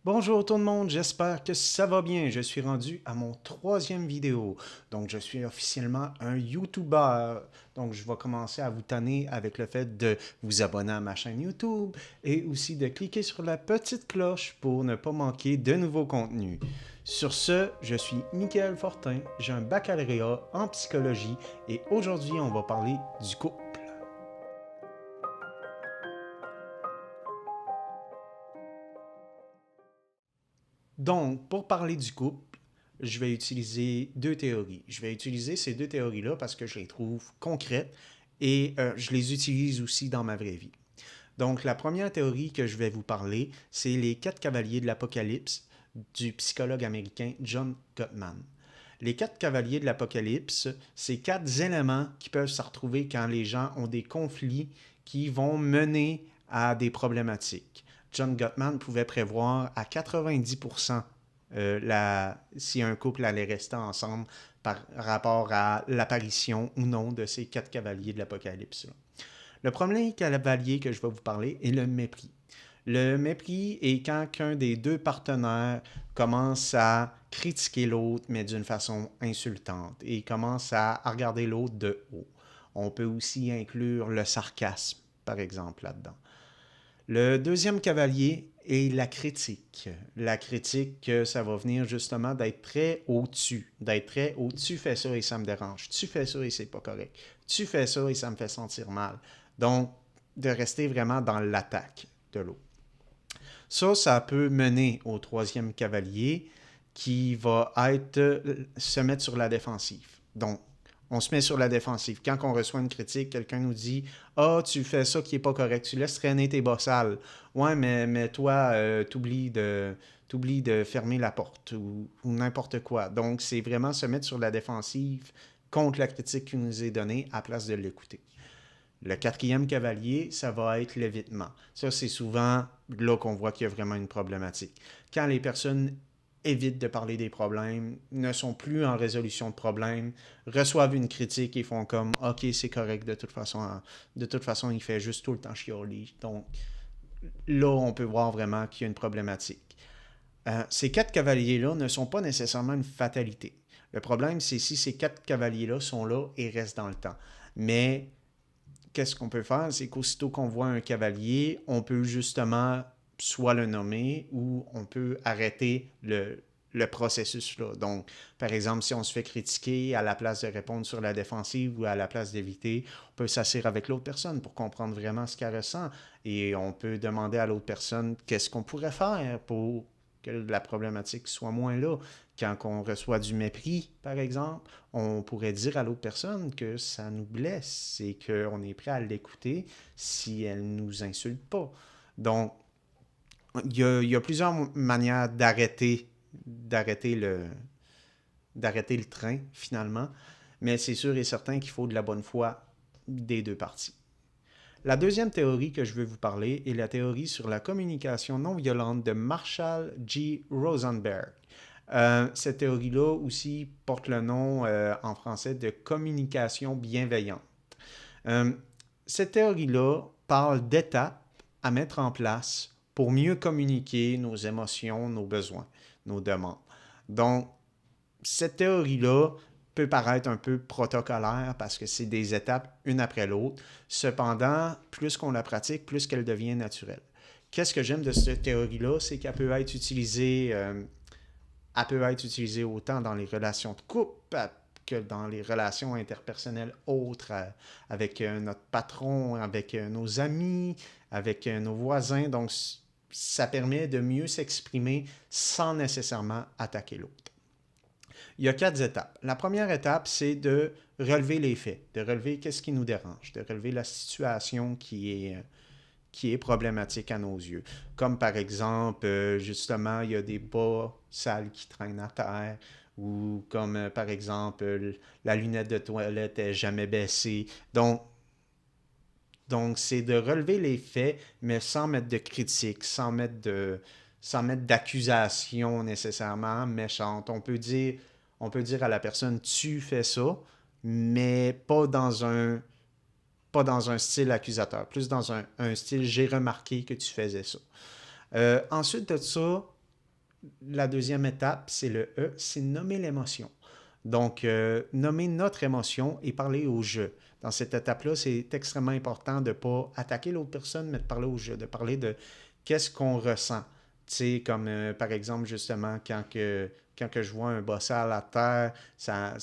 Bonjour tout le monde, j'espère que ça va bien. Je suis rendu à mon troisième vidéo. Donc, je suis officiellement un YouTuber. Donc, je vais commencer à vous tanner avec le fait de vous abonner à ma chaîne YouTube et aussi de cliquer sur la petite cloche pour ne pas manquer de nouveaux contenus. Sur ce, je suis Michael Fortin, j'ai un baccalauréat en psychologie et aujourd'hui, on va parler du couple. Donc, pour parler du couple, je vais utiliser deux théories. Je vais utiliser ces deux théories-là parce que je les trouve concrètes et je les utilise aussi dans ma vraie vie. Donc, la première théorie que je vais vous parler, c'est les quatre cavaliers de l'Apocalypse du psychologue américain John Gottman. Les quatre cavaliers de l'Apocalypse, c'est quatre éléments qui peuvent se retrouver quand les gens ont des conflits qui vont mener à des problématiques. John Gottman pouvait prévoir à 90% si un couple allait rester ensemble par rapport à l'apparition ou non de ces quatre cavaliers de l'Apocalypse. Le premier cavalier que je vais vous parler est le mépris. Le mépris est quand qu'un des deux partenaires commence à critiquer l'autre, mais d'une façon insultante, et commence à regarder l'autre de haut. On peut aussi inclure le sarcasme, par exemple, là-dedans. Le deuxième cavalier est la critique. La critique, ça va venir justement d'être très au-dessus. D'être très au tu fais ça et ça me dérange. Tu fais ça et c'est pas correct. Tu fais ça et ça me fait sentir mal. Donc, de rester vraiment dans l'attaque de l'autre. Ça peut mener au troisième cavalier qui va être se mettre sur la défensive. Donc, on se met sur la défensive. Quand on reçoit une critique, quelqu'un nous dit ah, oh, tu fais ça qui est pas correct, tu laisses traîner tes bossales. Ouais, mais toi, t'oublies de fermer la porte ou n'importe quoi. Donc, c'est vraiment se mettre sur la défensive contre la critique qui nous est donnée à place de l'écouter. Le quatrième cavalier, ça va être l'évitement. Ça, c'est souvent là qu'on voit qu'il y a vraiment une problématique. Quand les personnes évitent de parler des problèmes, ne sont plus en résolution de problèmes, reçoivent une critique et font comme OK, c'est correct, de toute façon, il fait juste tout le temps chialer. Donc là, on peut voir vraiment qu'il y a une problématique. Ces quatre cavaliers-là ne sont pas nécessairement une fatalité. Le problème, c'est si ces quatre cavaliers-là sont là et restent dans le temps. Mais qu'est-ce qu'on peut faire? C'est qu'aussitôt qu'on voit un cavalier, on peut justement soit le nommer ou on peut arrêter le processus-là. Donc, par exemple, si on se fait critiquer, à la place de répondre sur la défensive ou à la place d'éviter, on peut s'asseoir avec l'autre personne pour comprendre vraiment ce qu'elle ressent et on peut demander à l'autre personne qu'est-ce qu'on pourrait faire pour que la problématique soit moins là. Quand on reçoit du mépris, par exemple, on pourrait dire à l'autre personne que ça nous blesse et qu'on est prêt à l'écouter si elle ne nous insulte pas. Donc, il y a plusieurs manières d'arrêter le, d'arrêter le train, finalement, mais c'est sûr et certain qu'il faut de la bonne foi des deux parties. La deuxième théorie que je veux vous parler est la théorie sur la communication non violente de Marshall G. Rosenberg. Cette théorie-là aussi porte le nom en français de communication bienveillante. Euh, cette théorie-là parle d'étapes à mettre en place pour mieux communiquer nos émotions, nos besoins, nos demandes. Donc, cette théorie-là peut paraître un peu protocolaire parce que c'est des étapes une après l'autre. Cependant, plus qu'on la pratique, plus qu'elle devient naturelle. Qu'est-ce que j'aime de cette théorie-là? C'est qu'elle peut être utilisée, elle peut être utilisée autant dans les relations de couple que dans les relations interpersonnelles autres, avec notre patron, avec nos amis, avec nos voisins. Donc, ça permet de mieux s'exprimer sans nécessairement attaquer l'autre. Il y a quatre étapes. La première étape, c'est de relever les faits, de relever qu'est-ce qui nous dérange, de relever la situation qui est problématique à nos yeux. Comme par exemple, justement, il y a des bas sales qui traînent à terre, ou comme par exemple, la lunette de toilette est jamais baissée. Donc c'est de relever les faits, mais sans mettre de critique, sans mettre d'accusation nécessairement méchante. On peut dire à la personne tu fais ça, mais pas dans un style accusateur, plus dans un style j'ai remarqué que tu faisais ça. Ensuite de ça, la deuxième étape, c'est le E, c'est nommer l'émotion. Donc, nommer notre émotion et parler au je. Dans cette étape-là, c'est extrêmement important de ne pas attaquer l'autre personne, mais de parler au je, de parler de qu'est-ce qu'on ressent. Tu sais, comme par exemple, justement, quand que je vois un bossal à terre, ça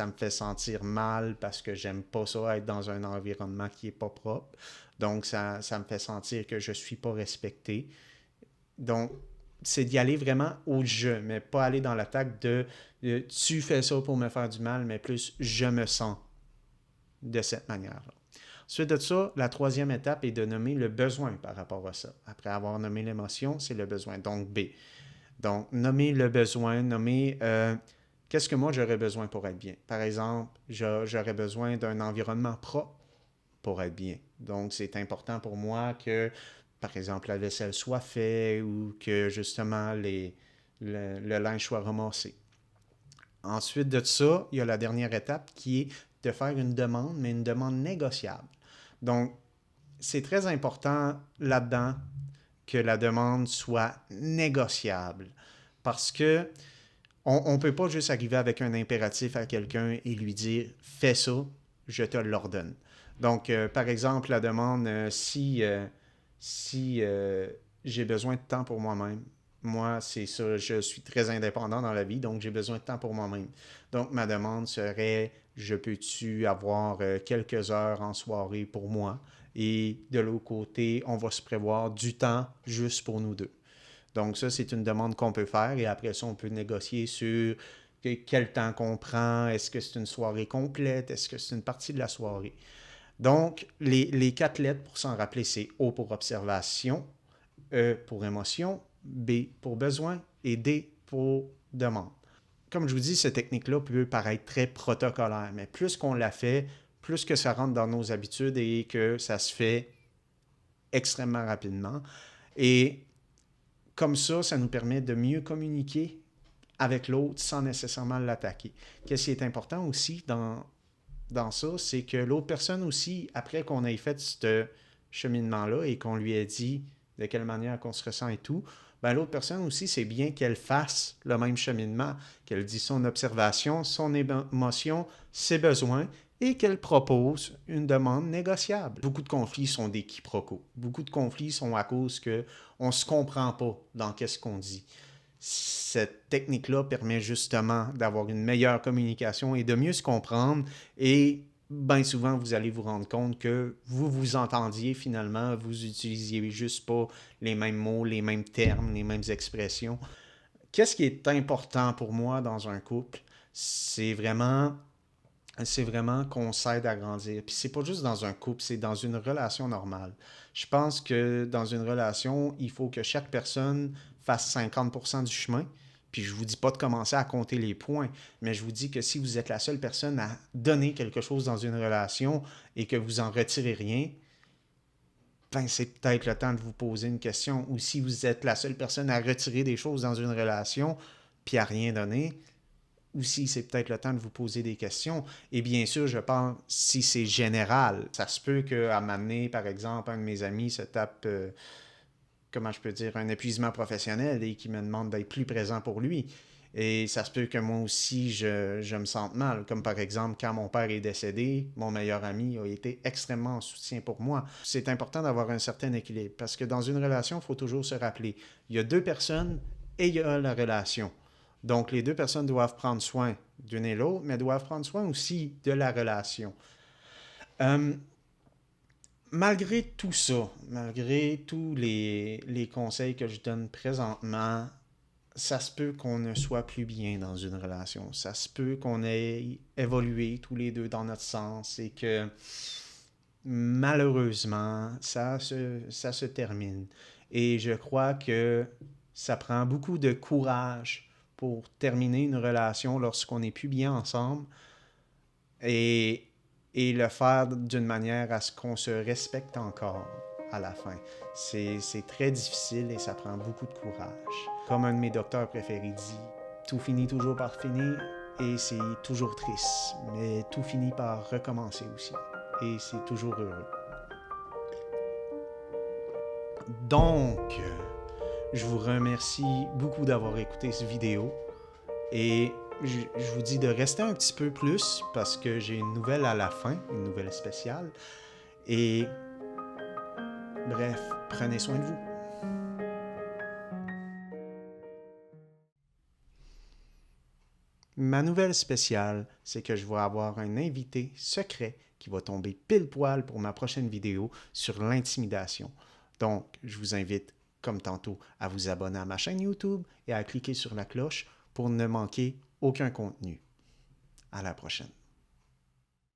me fait sentir mal parce que j'aime pas ça, être dans un environnement qui est pas propre. Donc, ça me fait sentir que je suis pas respecté. Donc, c'est d'y aller vraiment au je, mais pas aller dans l'attaque de tu fais ça pour me faire du mal, mais plus je me sens de cette manière-là. Ensuite de ça, la troisième étape est de nommer le besoin par rapport à ça. Après avoir nommé l'émotion, c'est le besoin. Donc B. Donc, nommer le besoin, nommer qu'est-ce que moi j'aurais besoin pour être bien. Par exemple, j'aurais besoin d'un environnement propre pour être bien. Donc, c'est important pour moi que, par exemple, la vaisselle soit faite ou que, justement, le linge soit ramassé. Ensuite de ça, il y a la dernière étape qui est de faire une demande, mais une demande négociable. Donc, c'est très important là-dedans que la demande soit négociable parce que on ne peut pas juste arriver avec un impératif à quelqu'un et lui dire fais ça, je te l'ordonne. Donc, par exemple, la demande si j'ai besoin de temps pour moi-même. Moi, c'est ça, je suis très indépendant dans la vie, donc j'ai besoin de temps pour moi-même. Donc, ma demande serait, je peux-tu avoir quelques heures en soirée pour moi? Et de l'autre côté, on va se prévoir du temps juste pour nous deux. Donc ça, c'est une demande qu'on peut faire et après ça, on peut négocier sur quel temps qu'on prend, est-ce que c'est une soirée complète, est-ce que c'est une partie de la soirée. Donc, les quatre lettres pour s'en rappeler, c'est O pour observation, E pour émotion, B pour besoin et D pour demande. Comme je vous dis, cette technique-là peut paraître très protocolaire, mais plus qu'on la fait, plus que ça rentre dans nos habitudes et que ça se fait extrêmement rapidement. Et comme ça nous permet de mieux communiquer avec l'autre sans nécessairement l'attaquer. Qu'est-ce qui est important aussi dans ça, c'est que l'autre personne aussi, après qu'on ait fait ce cheminement-là et qu'on lui ait dit de quelle manière qu'on se ressent et tout, ben l'autre personne aussi, c'est bien qu'elle fasse le même cheminement, qu'elle dise son observation, son émotion, ses besoins et qu'elle propose une demande négociable. Beaucoup de conflits sont des quiproquos. Beaucoup de conflits sont à cause qu'on ne se comprend pas dans qu'est-ce qu'on dit. Cette technique-là permet justement d'avoir une meilleure communication et de mieux se comprendre et bien souvent, vous allez vous rendre compte que vous vous entendiez finalement, vous utilisiez juste pas les mêmes mots, les mêmes termes, les mêmes expressions. Qu'est-ce qui est important pour moi dans un couple? C'est vraiment qu'on s'aide à grandir. Puis c'est pas juste dans un couple, c'est dans une relation normale. Je pense que dans une relation, il faut que chaque personne fasse 50% du chemin. Puis je vous dis pas de commencer à compter les points, mais je vous dis que si vous êtes la seule personne à donner quelque chose dans une relation et que vous en retirez rien, ben c'est peut-être le temps de vous poser une question. Ou si vous êtes la seule personne à retirer des choses dans une relation puis à rien donner, aussi, c'est peut-être le temps de vous poser des questions. Et bien sûr, je pense, si c'est général, ça se peut qu'à m'amener, par exemple, un de mes amis se tape, comment je peux dire, un épuisement professionnel et qui me demande d'être plus présent pour lui. Et ça se peut que moi aussi, je me sente mal. Comme par exemple, quand mon père est décédé, mon meilleur ami a été extrêmement en soutien pour moi. C'est important d'avoir un certain équilibre parce que dans une relation, il faut toujours se rappeler, il y a deux personnes et il y a la relation. Donc, les deux personnes doivent prendre soin d'une et l'autre, mais doivent prendre soin aussi de la relation. Euh, Malgré tout ça, malgré tous les conseils que je donne présentement, ça se peut qu'on ne soit plus bien dans une relation. Ça se peut qu'on ait évolué tous les deux dans notre sens et que malheureusement, ça se termine. Et je crois que ça prend beaucoup de courage pour terminer une relation lorsqu'on n'est plus bien ensemble et, et le faire d'une manière à ce qu'on se respecte encore à la fin. C'est très difficile et ça prend beaucoup de courage. Comme un de mes docteurs préférés dit, tout finit toujours par finir et c'est toujours triste, mais tout finit par recommencer aussi et c'est toujours heureux. Donc, Je vous remercie beaucoup d'avoir écouté cette vidéo et je vous dis de rester un petit peu plus parce que j'ai une nouvelle à la fin, une nouvelle spéciale. Et bref, prenez soin de vous. Ma nouvelle spéciale, c'est que je vais avoir un invité secret qui va tomber pile poil pour ma prochaine vidéo sur l'intimidation. Donc, je vous invite, comme tantôt, à vous abonner à ma chaîne YouTube et à cliquer sur la cloche pour ne manquer aucun contenu. À la prochaine.